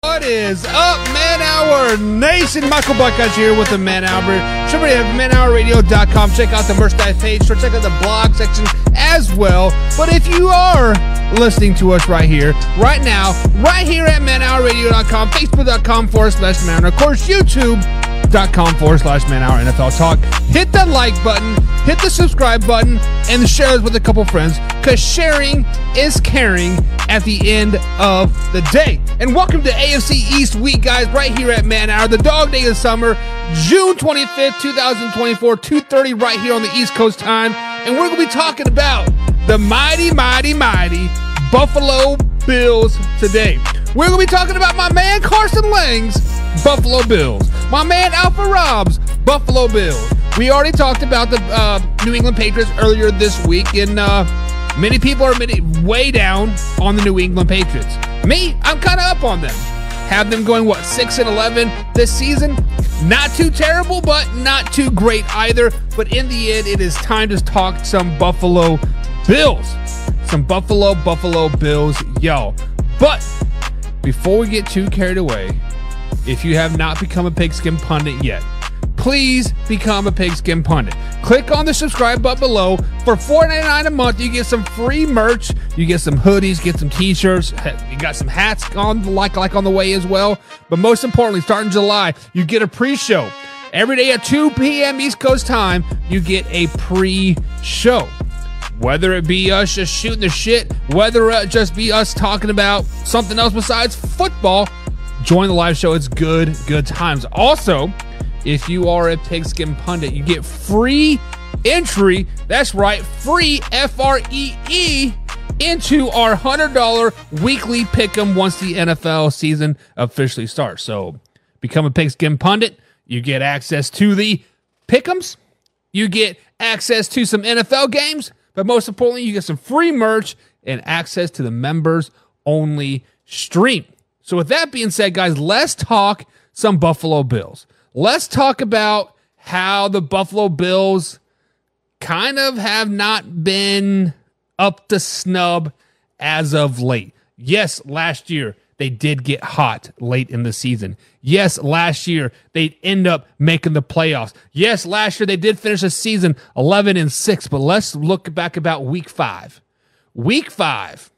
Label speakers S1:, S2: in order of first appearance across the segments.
S1: What is up, Man Hour Nation? Michael Buckeyes here with the Man Hour. Somebody at manhourradio.com. Check out the merchandise page or check out the blog section as well. But if you are listening to us right here, right now, right here at manhourradio.com, facebook.com/Man Hour, of course, youtube.com/Man Hour NFL Talk. Hit the like button, hit the subscribe button, and share it with a couple friends, because sharing is caring at the end of the day. And welcome to AFC East Week, guys, right here at Man Hour, the dog day of summer, June 25th, 2024, 2:30 right here on the East Coast time. And we're going to be talking about the mighty Buffalo Bills today. We're going to be talking about my man Carson Lang's Buffalo Bills, my man Alpha Rob's Buffalo Bills. We already talked about the New England Patriots earlier this week, and many people are way down on the New England Patriots. Me, I'm kind of up on them. Have them going, 6-11 this season? Not too terrible, but not too great either. But in the end, it is time to talk some Buffalo Bills. Some Buffalo Bills, yo. But before we get too carried away, if you have not become a Pigskin Pundit yet, please become a Pigskin Pundit. Click on the subscribe button below. For $4.99 a month, you get some free merch. You get some hoodies, get some t-shirts. You got some hats on like on the way as well. But most importantly, starting July, you get a pre-show. Every day at 2 p.m. East Coast time, you get a pre-show. Whether it be us just shooting the shit, whether it just be us talking about something else besides football, join the live show. It's good times. Also, if you are a Pigskin Pundit, you get free entry. That's right, free FREE into our $100 weekly pick'em once the NFL season officially starts. So become a Pigskin Pundit. You get access to the pick'ems. You get access to some NFL games. But most importantly, you get some free merch and access to the members-only stream. So with that being said, guys, let's talk some Buffalo Bills. Let's talk about how the Buffalo Bills kind of have not been up to snub as of late. Yes, last year they did get hot late in the season. Yes, last year they end up making the playoffs. Yes, last year they did finish the season 11-6, but let's look back about week 5. Week 5.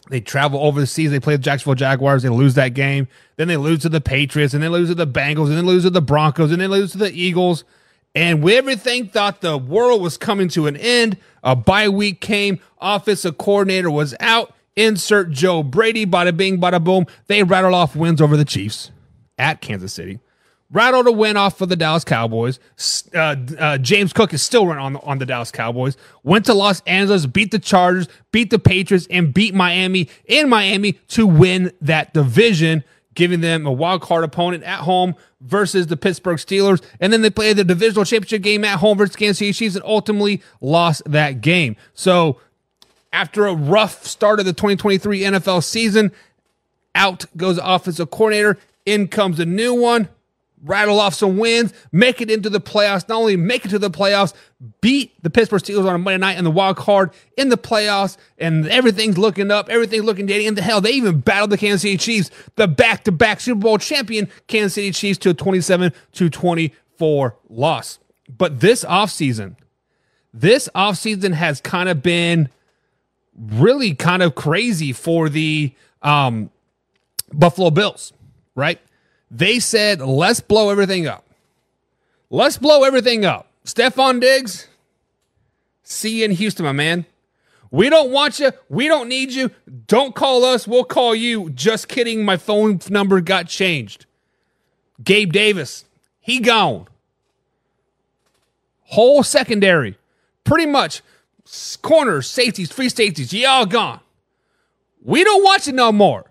S1: They travel over the season. They play the Jacksonville Jaguars. They lose that game. Then they lose to the Patriots, and then lose to the Bengals, and then lose to the Broncos, and then lose to the Eagles. And we everything thought the world was coming to an end. A bye week came. Offensive coordinator was out. Insert Joe Brady. Bada bing, bada boom. They rattled off wins over the Chiefs at Kansas City. Rattled a win off for the Dallas Cowboys. James Cook is still running on the Dallas Cowboys. Went to Los Angeles, beat the Chargers, beat the Patriots, and beat Miami in Miami to win that division, giving them a wild card opponent at home versus the Pittsburgh Steelers. And then they played the divisional championship game at home versus Kansas City Chiefs and ultimately lost that game. So after a rough start of the 2023 NFL season, out goes the offensive coordinator. In comes a new one. Rattle off some wins, make it into the playoffs. Not only make it to the playoffs, beat the Pittsburgh Steelers on a Monday night in the wild card in the playoffs, and everything's looking up, everything's looking dandy. And the hell, they even battled the Kansas City Chiefs, the back-to-back Super Bowl champion Kansas City Chiefs, to a 27-24 loss. But this offseason has kind of been really kind of crazy for the Buffalo Bills, right? They said, let's blow everything up. Let's blow everything up. Stephon Diggs, see you in Houston, my man. We don't want you. We don't need you. Don't call us. We'll call you. Just kidding. My phone number got changed. Gabe Davis, he gone. Whole secondary, pretty much corners, safeties, free safeties, y'all gone. We don't want you no more.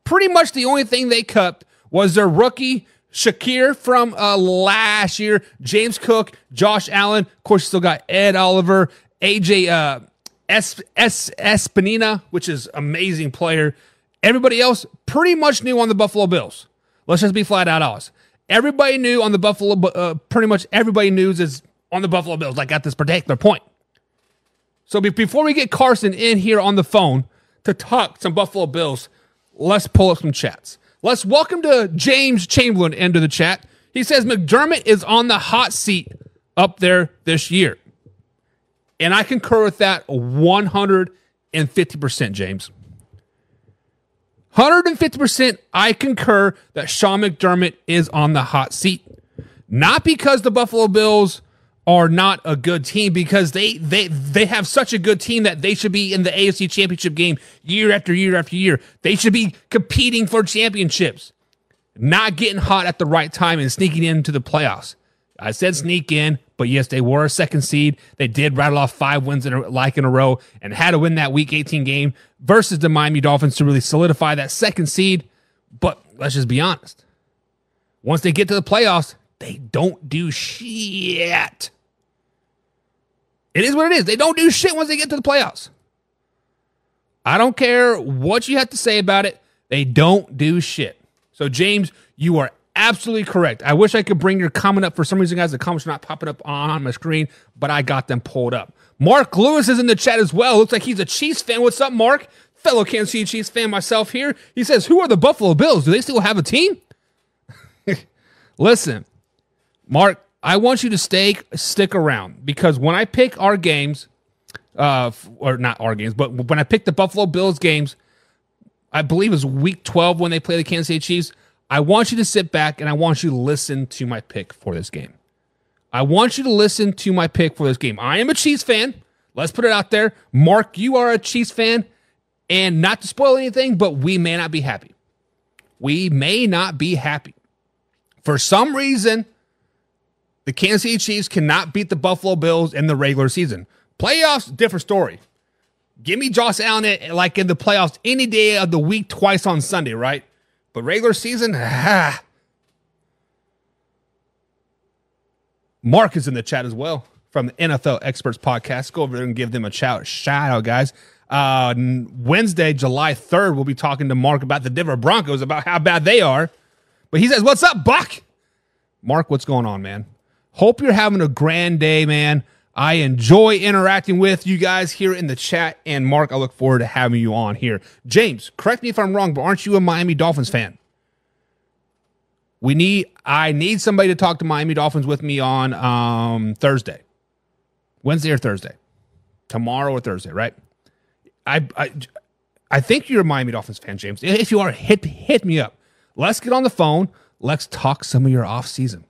S1: Pretty much the only thing they cut was their rookie, Shakir, from last year, James Cook, Josh Allen. Of course, you still got Ed Oliver, AJ Espinina, which is amazing player. Everybody else pretty much new on the Buffalo Bills. Let's just be flat out honest. Everybody knew on the Buffalo, pretty much everybody knew is on the Buffalo Bills, like at this particular point. So before we get Carson in here on the phone to talk some Buffalo Bills, let's pull up some chats. Let's welcome to James Chamberlain into the chat. He says McDermott is on the hot seat up there this year. And I concur with that 150%, James. 150%, I concur that Sean McDermott is on the hot seat. Not because the Buffalo Bills are not a good team, because they have such a good team that they should be in the AFC Championship game year after year after year. They should be competing for championships, not getting hot at the right time and sneaking into the playoffs. I said sneak in, but yes, they were a second seed. They did rattle off 5 wins in a row and had to win that Week 18 game versus the Miami Dolphins to really solidify that second seed. But let's just be honest. Once they get to the playoffs, they don't do shit. It is what it is. They don't do shit once they get to the playoffs. I don't care what you have to say about it. They don't do shit. So, James, you are absolutely correct. I wish I could bring your comment up. For some reason, guys, the comments are not popping up on my screen, but I got them pulled up. Mark Lewis is in the chat as well. Looks like he's a Chiefs fan. What's up, Mark? Fellow Kansas City Chiefs fan myself here. He says, who are the Buffalo Bills? Do they still have a team? Listen, Mark, I want you to stick around, because when I pick our games, or not our games, but when I pick the Buffalo Bills games, I believe it was week 12 when they play the Kansas City Chiefs, I want you to sit back and I want you to listen to my pick for this game. I want you to listen to my pick for this game. I am a Chiefs fan. Let's put it out there. Mark, you are a Chiefs fan, and not to spoil anything, but we may not be happy. We may not be happy. For some reason, the Kansas City Chiefs cannot beat the Buffalo Bills in the regular season. Playoffs, different story. Give me Josh Allen like in the playoffs any day of the week, twice on Sunday, right? But regular season, Mark is in the chat as well from the NFL Experts Podcast. Go over there and give them a shout out, guys. Wednesday, July 3rd, we'll be talking to Mark about the Denver Broncos, about how bad they are. But he says, what's up, Buck? Mark, what's going on, man? Hope you're having a grand day, man. I enjoy interacting with you guys here in the chat. And Mark, I look forward to having you on here. James, correct me if I'm wrong, but aren't you a Miami Dolphins fan? I need somebody to talk to Miami Dolphins with me on Thursday. Wednesday or Thursday. Tomorrow or Thursday, right? I think you're a Miami Dolphins fan, James. If you are, hit me up. Let's get on the phone. Let's talk some of your offseason.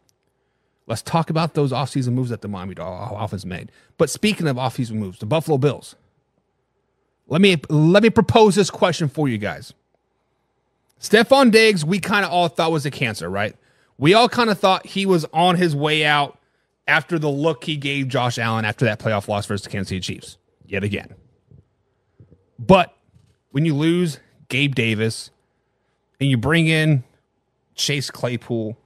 S1: Let's talk about those offseason moves that the Miami Dolphins made. But speaking of offseason moves, the Buffalo Bills. Let me propose this question for you guys. Stefon Diggs, we kind of all thought was a cancer, right? We all kind of thought he was on his way out after the look he gave Josh Allen after that playoff loss versus the Kansas City Chiefs, yet again. But when you lose Gabe Davis and you bring in Chase Claypool,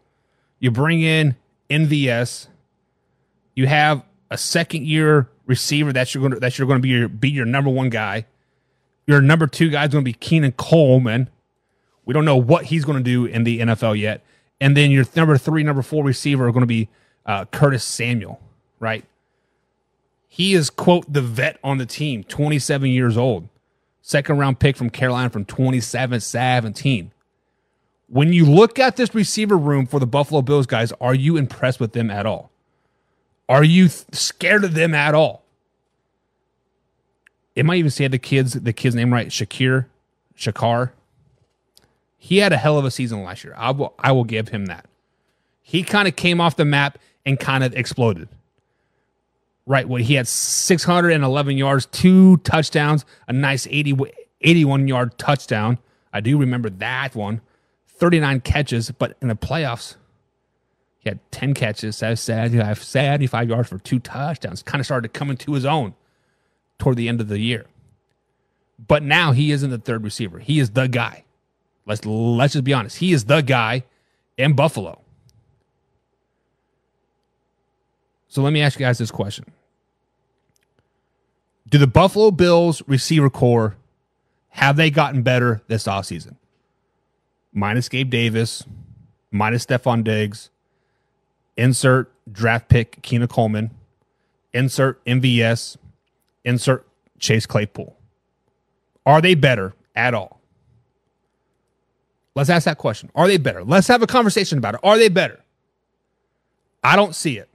S1: you bring in NVS, you have a second-year receiver that you're going to be your number one guy. Your number two guy is going to be Keenan Coleman. We don't know what he's going to do in the NFL yet. And then your number 3, number 4 receiver are going to be Curtis Samuel, right? He is, quote, the vet on the team, 27 years old. Second-round pick from Carolina from 2017. When you look at this receiver room for the Buffalo Bills, guys, are you impressed with them at all? Are you scared of them at all? It might even say the kid's name right, Shakar. He had a hell of a season last year. I will give him that. He kind of came off the map and kind of exploded. Right, when he had 611 yards, 2 touchdowns, a nice 81-yard touchdown. I do remember that one. 39 catches, but in the playoffs, he had 10 catches, 75 yards for 2 touchdowns. Kind of started coming to his own toward the end of the year. But now he isn't the third receiver. He is the guy. Let's just be honest. He is the guy in Buffalo. So let me ask you guys this question. Do the Buffalo Bills receiver core, have they gotten better this offseason? Minus Gabe Davis, minus Stefon Diggs, insert draft pick Keenan Coleman, insert MVS, insert Chase Claypool. Are they better at all? Let's ask that question. Are they better? Let's have a conversation about it. Are they better? I don't see it.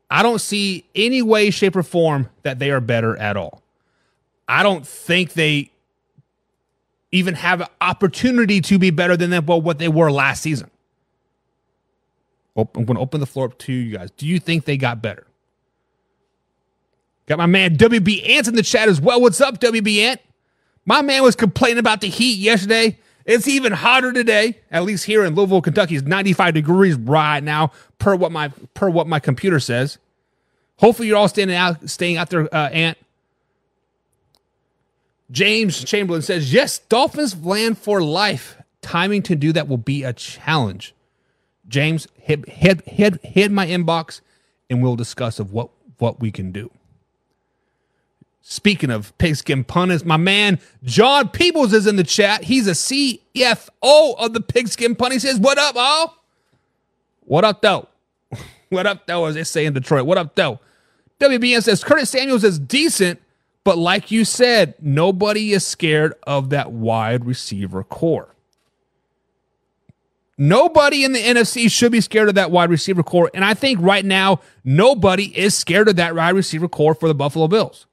S1: I don't see any way, shape, or form that they are better at all. I don't think they even have an opportunity to be better than what they were last season. I'm going to open the floor up to you guys. Do you think they got better? Got my man WB Ant in the chat as well. What's up, WB Ant? My man was complaining about the heat yesterday. It's even hotter today, at least here in Louisville, Kentucky. It's 95 degrees right now, per what my computer says. Hopefully, you're all staying out there, Ant. James Chamberlain says, yes, Dolphins land for life. Timing to do that will be a challenge. James, hit my inbox, and we'll discuss of what we can do. Speaking of pigskin pundits, my man John Peebles is in the chat. He's a CFO of the Pigskin Punt. He says, what up, all? What up, though? What up, though, as they say in Detroit. What up, though? WBN says, Curtis Samuels is decent, but like you said, nobody is scared of that wide receiver core. Nobody in the NFC should be scared of that wide receiver core, and I think right now, nobody is scared of that wide receiver core for the Buffalo Bills.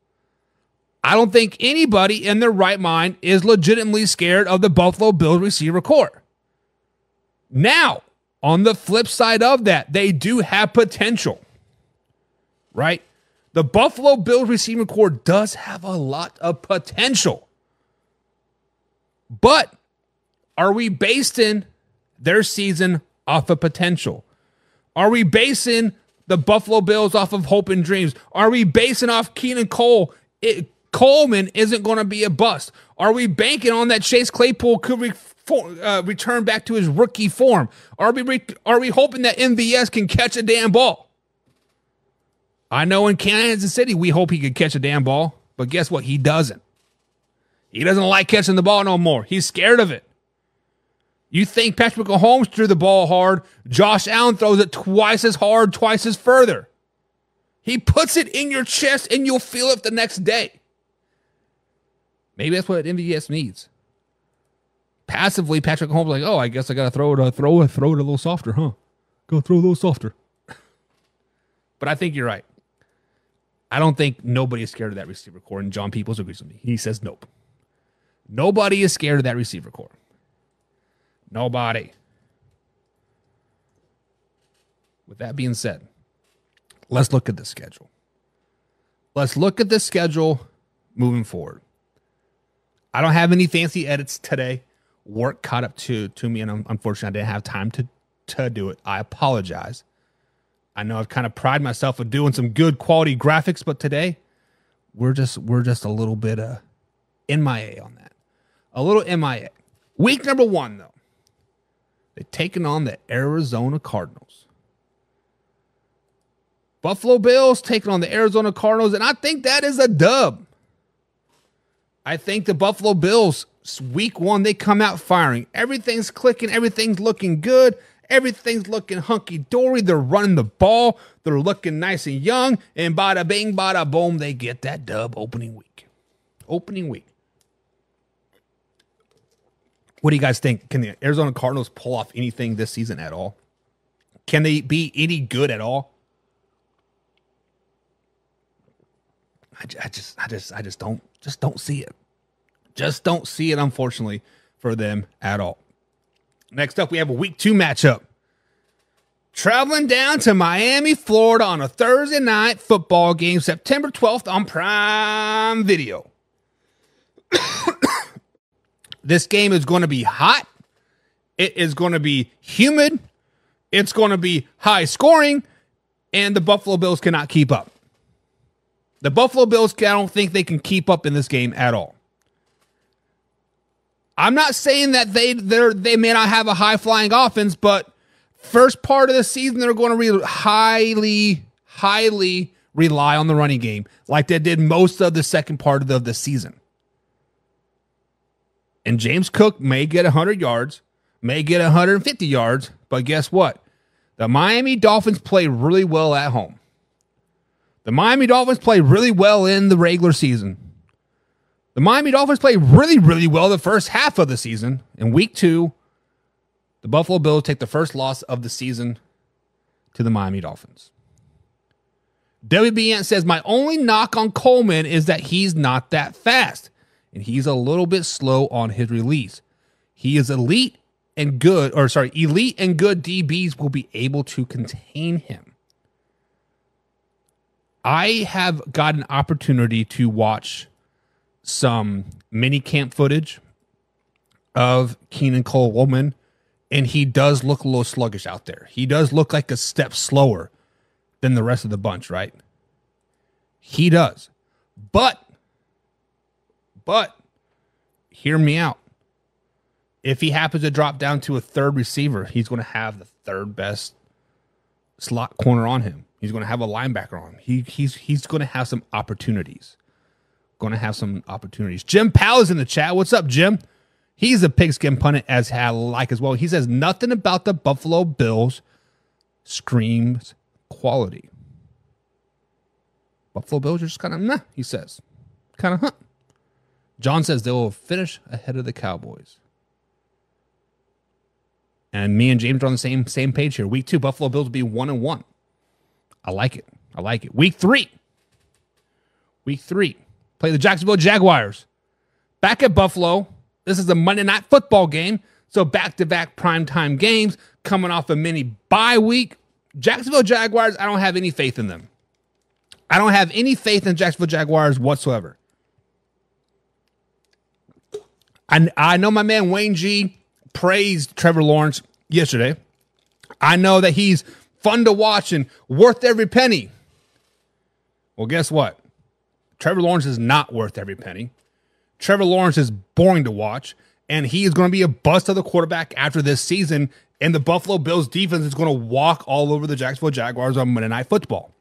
S1: I don't think anybody in their right mind is legitimately scared of the Buffalo Bills receiver core. Now, on the flip side of that, they do have potential, right? The Buffalo Bills receiver core does have a lot of potential. But are we basing their season off of potential? Are we basing the Buffalo Bills off of hope and dreams? Are we basing off Keenan Cole? Coleman isn't going to be a bust. Are we banking on that Chase Claypool could return back to his rookie form? Are we hoping that MVS can catch a damn ball? I know in Kansas City we hope he could catch a damn ball, but guess what? He doesn't. He doesn't like catching the ball no more. He's scared of it. You think Patrick Mahomes threw the ball hard? Josh Allen throws it twice as hard, twice as further. He puts it in your chest and you'll feel it the next day. Maybe that's what MVS needs. Passively, Patrick Mahomes like, oh, I guess I got to throw it a little softer, huh? Go throw a little softer. But I think you're right. I don't think nobody is scared of that receiver core, and John Peoples agrees with me. He says nope. Nobody is scared of that receiver core. Nobody. With that being said, let's look at the schedule. Let's look at the schedule moving forward. I don't have any fancy edits today. Work caught up to me, and unfortunately, I didn't have time to do it. I apologize. I know I've kind of prided myself on doing some good quality graphics, but today we're just a little bit MIA on that. A little MIA. Week number 1, though. They're taking on the Arizona Cardinals. Buffalo Bills taking on the Arizona Cardinals, and I think that is a dub. I think the Buffalo Bills, week 1, they come out firing. Everything's clicking. Everything's looking good. Everything's looking hunky-dory. They're running the ball. They're looking nice and young. And bada bing, bada boom, they get that dub opening week. Opening week. What do you guys think? Can the Arizona Cardinals pull off anything this season at all? Can they be any good at all? I just don't see it. Just don't see it, unfortunately, for them at all. Next up, we have a week 2 matchup. Traveling down to Miami, Florida on a Thursday night football game, September 12th on Prime Video. This game is going to be hot. It is going to be humid. It's going to be high scoring, and the Buffalo Bills cannot keep up. The Buffalo Bills, I don't think they can keep up in this game at all. I'm not saying that they may not have a high-flying offense, but first part of the season, they're going to highly rely on the running game like they did most of the second part of the season. And James Cook may get 100 yards, may get 150 yards, but guess what? The Miami Dolphins play really well at home. The Miami Dolphins play really well in the regular season. The Miami Dolphins played really, really well the first half of the season. In week 2, the Buffalo Bills take the first loss of the season to the Miami Dolphins. WB Ant says, my only knock on Coleman is that he's not that fast, and he's a little bit slow on his release. He is elite and good DBs will be able to contain him. I have got an opportunity to watch some mini camp footage of Keenan Coleman, and he does look a little sluggish out there. He does look like a step slower than the rest of the bunch, right? He does. But, hear me out. If he happens to drop down to a third receiver, he's going to have the third best slot corner on him. He's going to have a linebacker on him. He's going to have some opportunities. Jim Powell is in the chat. What's up, Jim? He's a pigskin pundit as well. He says nothing about the Buffalo Bills screams quality. Buffalo Bills are just kind of nah, he says. Kind of huh. John says they will finish ahead of the Cowboys. And me and James are on the same page here. Week 2, Buffalo Bills will be 1-1. I like it. Week 3. Play the Jacksonville Jaguars. Back at Buffalo. This is a Monday Night Football game. So back-to-back primetime games coming off a mini bye week. Jacksonville Jaguars, I don't have any faith in them. I don't have any faith in Jacksonville Jaguars whatsoever. I know my man Wayne G praised Trevor Lawrence yesterday. I know that he's fun to watch and worth every penny. Well, guess what? Trevor Lawrence is not worth every penny. Trevor Lawrence is boring to watch, and he is going to be a bust of the quarterback after this season, and the Buffalo Bills defense is going to walk all over the Jacksonville Jaguars on Monday Night Football.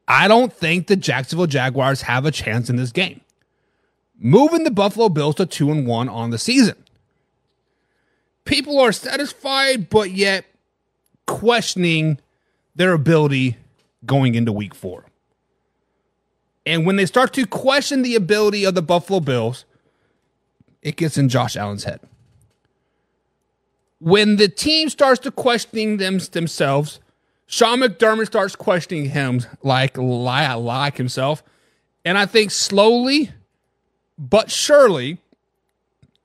S1: I don't think the Jacksonville Jaguars have a chance in this game. Moving the Buffalo Bills to 2-1 on the season. People are satisfied, but yet questioning their ability going into week 4. And when they start to question the ability of the Buffalo Bills, it gets in Josh Allen's head. When the team starts to questioning themselves, Sean McDermott starts questioning him like himself. And I think slowly but surely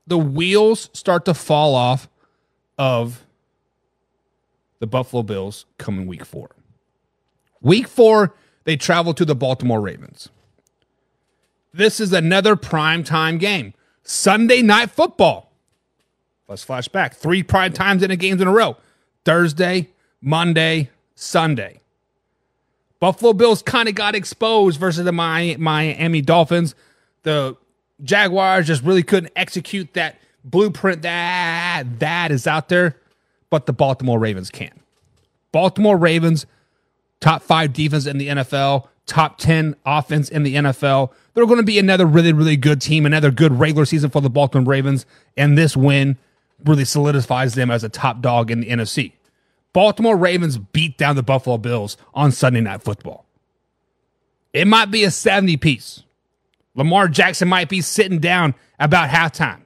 S1: the wheels start to fall off of the Buffalo Bills coming week 4. Week 4, they travel to the Baltimore Ravens. This is another primetime game. Sunday Night Football. Let's flash back. 3 primetime games in a row. Thursday, Monday, Sunday. Buffalo Bills kind of got exposed versus the Miami Dolphins. The Jaguars just really couldn't execute that blueprint that is out there, but the Baltimore Ravens can. Baltimore Ravens, top 5 defense in the NFL, top 10 offense in the NFL. They're going to be another really, really good team, another good regular season for the Baltimore Ravens, and this win really solidifies them as a top dog in the NFC. Baltimore Ravens beat down the Buffalo Bills on Sunday Night Football. It might be a 70-piece. Lamar Jackson might be sitting down about halftime.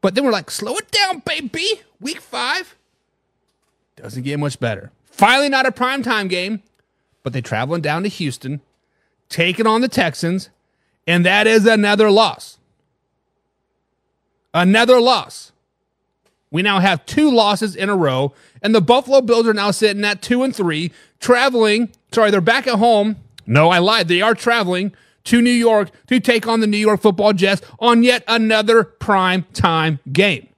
S1: But then we're like, slow it down, baby. Week 5 doesn't get much better. Finally not a primetime game, but they're traveling down to Houston, taking on the Texans, and that is another loss. Another loss. We now have 2 losses in a row, and the Buffalo Bills are now sitting at 2-3, they're back at home. No, I lied. They are traveling to New York to take on the New York Football Jets on yet another prime time game.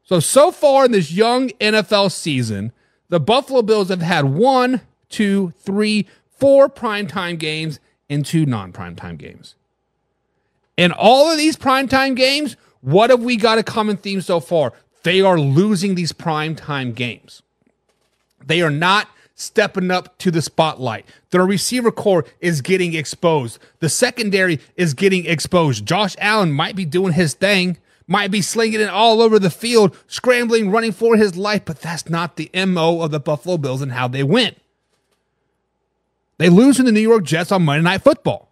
S1: So far in this young NFL season, the Buffalo Bills have had 4 primetime games and 2 non-primetime games. In all of these primetime games, what have we got a common theme so far? They are losing these primetime games. They are not stepping up to the spotlight. Their receiver core is getting exposed. The secondary is getting exposed. Josh Allen might be doing his thing, might be slinging it all over the field, scrambling, running for his life, but that's not the MO of the Buffalo Bills and how they win. They lose to the New York Jets on Monday Night Football.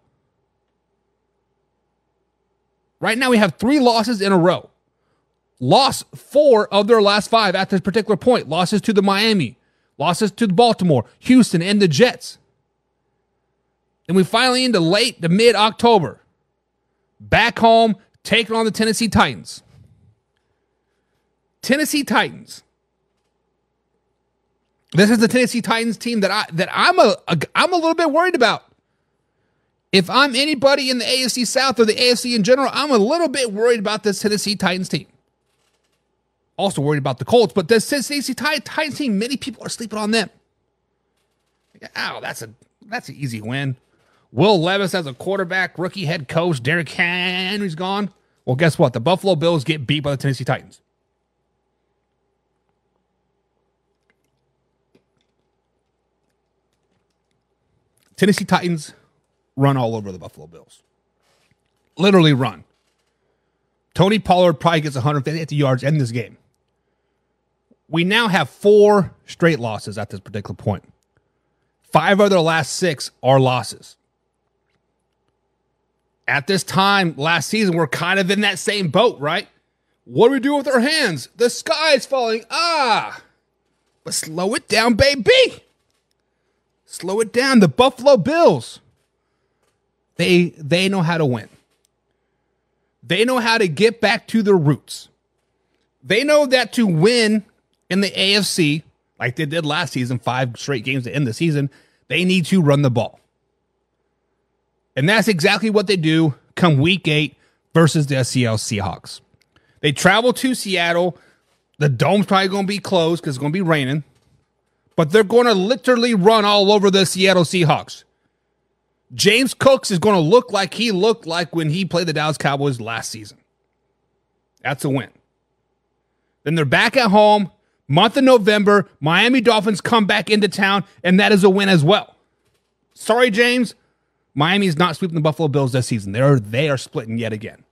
S1: Right now we have 3 losses in a row. Lost 4 of their last 5 at this particular point. Losses to the Miami, losses to the Baltimore, Houston, and the Jets. And we finally into late to mid-October. Back home, taking on the Tennessee Titans. Tennessee Titans. This is the Tennessee Titans team that I'm a little bit worried about. If I'm anybody in the AFC South or the AFC in general, I'm a little bit worried about this Tennessee Titans team. Also worried about the Colts, but this Tennessee Titans team, many people are sleeping on them. Oh, that's an easy win. Will Levis as a quarterback, rookie head coach, Derrick Henry's gone. Well, guess what? The Buffalo Bills get beat by the Tennessee Titans. Tennessee Titans run all over the Buffalo Bills. Literally run. Tony Pollard probably gets 150 yards in this game. We now have 4 straight losses at this particular point. 5 of their last 6 are losses. At this time last season, we're kind of in that same boat, right? What do we do with our hands? The sky's falling. But slow it down, baby. Slow it down. The Buffalo Bills, they know how to win. They know how to get back to their roots. They know that to win in the AFC, like they did last season, 5 straight games to end the season, they need to run the ball. And that's exactly what they do come week 8 versus the Seattle Seahawks. They travel to Seattle. The dome's probably going to be closed because it's going to be raining. But they're going to literally run all over the Seattle Seahawks. James Cooks is going to look like he looked like when he played the Dallas Cowboys last season. That's a win. Then they're back at home. Month of November, Miami Dolphins come back into town, and that is a win as well. Sorry, James. Miami is not sweeping the Buffalo Bills this season. They are splitting yet again.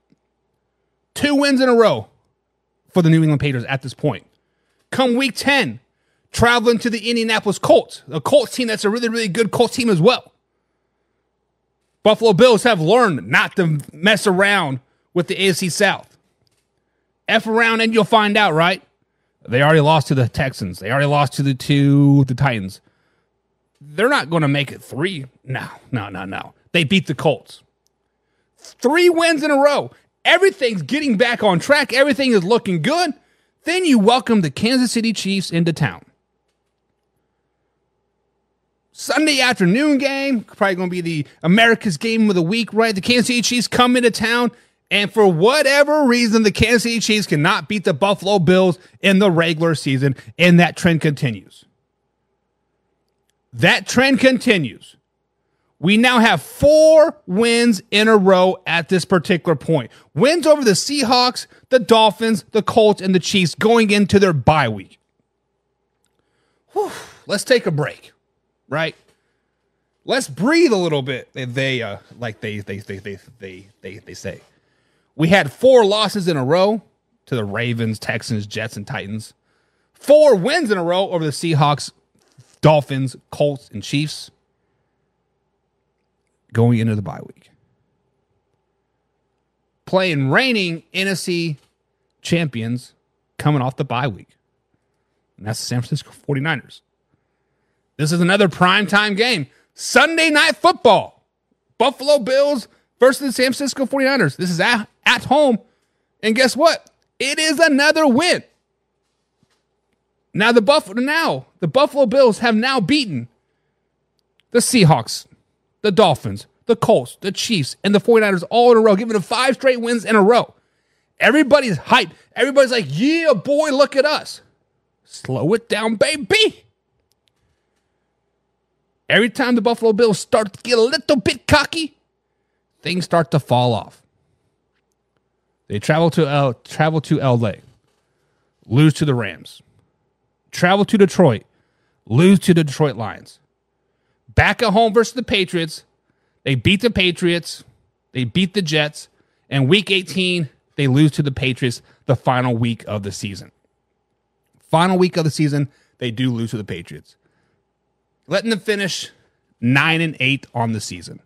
S1: 2 wins in a row for the New England Patriots at this point. Come week 10, traveling to the Indianapolis Colts. A Colts team that's a really, really good Colts team as well. Buffalo Bills have learned not to mess around with the AFC South. F around and you'll find out, right? They already lost to the Texans. They already lost to the Titans. They're not going to make it 3. No. They beat the Colts. 3 wins in a row. Everything's getting back on track. Everything is looking good. Then you welcome the Kansas City Chiefs into town. Sunday afternoon game, probably going to be the America's game of the week, right? The Kansas City Chiefs come into town, and for whatever reason, the Kansas City Chiefs cannot beat the Buffalo Bills in the regular season, and that trend continues. That trend continues. We now have 4 wins in a row at this particular point. Wins over the Seahawks, the Dolphins, the Colts, and the Chiefs going into their bye week. Whew. Let's take a break, right? Let's breathe a little bit. They say. We had 4 losses in a row to the Ravens, Texans, Jets, and Titans. 4 wins in a row over the Seahawks, Dolphins, Colts, and Chiefs going into the bye week. Playing reigning NFC champions coming off the bye week. And that's the San Francisco 49ers. This is another primetime game. Sunday Night Football. Buffalo Bills versus the San Francisco 49ers. This is at home. And guess what? It is another win. Now the Buffalo Bills have now beaten the Seahawks, the Dolphins, the Colts, the Chiefs, and the 49ers all in a row, giving them 5 straight wins in a row. Everybody's hyped. Everybody's like, yeah, boy, look at us. Slow it down, baby. Every time the Buffalo Bills start to get a little bit cocky, things start to fall off. They travel to LA, lose to the Rams. Travel to Detroit, lose to the Detroit Lions. Back at home versus the Patriots, they beat the Patriots, they beat the Jets, and week 18, they lose to the Patriots the final week of the season. Final week of the season, they do lose to the Patriots. Letting them finish 9-8 on the season.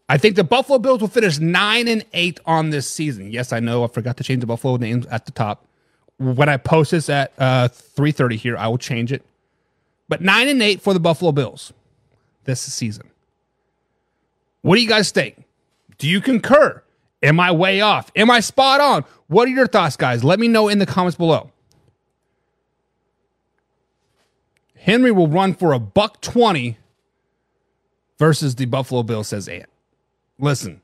S1: I think the Buffalo Bills will finish 9-8 on this season. Yes, I know I forgot to change the Buffalo names at the top. When I post this at 3:30 here, I will change it. But 9-8 for the Buffalo Bills this season. What do you guys think? Do you concur? Am I way off? Am I spot on? What are your thoughts, guys? Let me know in the comments below. Henry will run for $120 versus the Buffalo Bills, says Ant. Listen,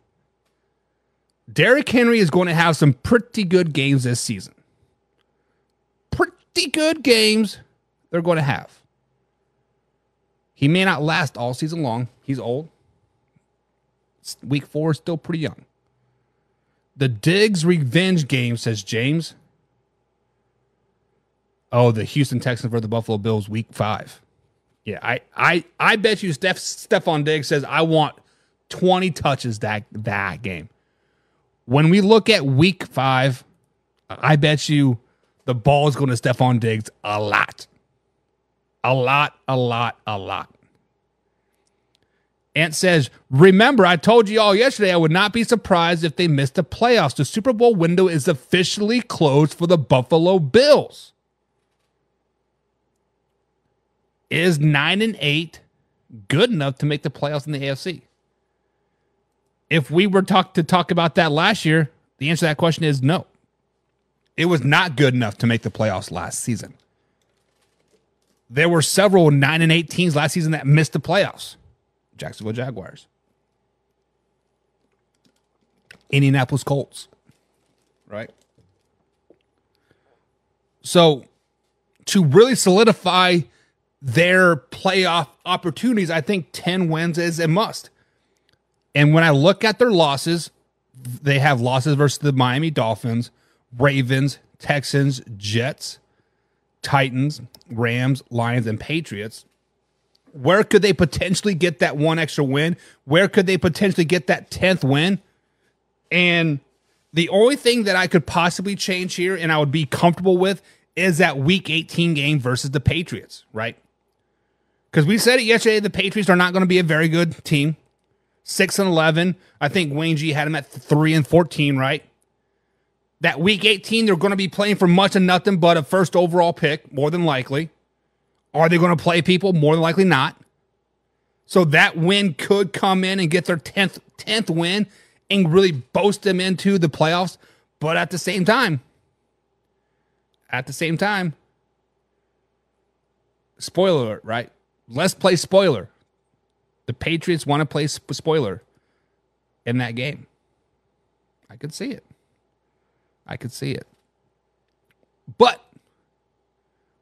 S1: Derrick Henry is going to have some pretty good games this season. Pretty good games they're going to have. He may not last all season long. He's old. Week 4 is still pretty young. The Diggs revenge game, says James. Oh, the Houston Texans for the Buffalo Bills, week 5. Yeah, I bet you Stephon Diggs says, I want 20 touches that game. When we look at week 5, I bet you the ball is going to Stephon Diggs a lot. A lot. Ant says, remember, I told you all yesterday I would not be surprised if they missed the playoffs. The Super Bowl window is officially closed for the Buffalo Bills. Is 9-8 good enough to make the playoffs in the AFC? If we were to talk about that last year, the answer to that question is no. It was not good enough to make the playoffs last season. There were several 9-8 teams last season that missed the playoffs. Jacksonville Jaguars, Indianapolis Colts, right? So to really solidify their playoff opportunities, I think 10 wins is a must. And when I look at their losses, they have losses versus the Miami Dolphins, Ravens, Texans, Jets, Titans, Rams, Lions, and Patriots. Where could they potentially get that one extra win? Where could they potentially get that 10th win? And the only thing that I could possibly change here and I would be comfortable with is that week 18 game versus the Patriots, right? Because we said it yesterday, the Patriots are not going to be a very good team. 6-11. I think Wayne G had them at 3-14, right? That week 18, they're going to be playing for much of nothing but a first overall pick, more than likely. Are they going to play people? More than likely not. So that win could come in and get their 10th win and really boast them into the playoffs. But at the same time, spoiler alert, right? Let's play spoiler. The Patriots want to play spoiler in that game. I could see it. But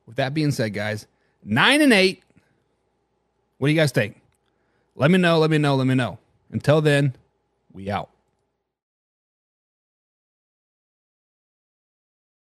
S1: with that being said, guys, 9-8. What do you guys think? Let me know. Until then, we out.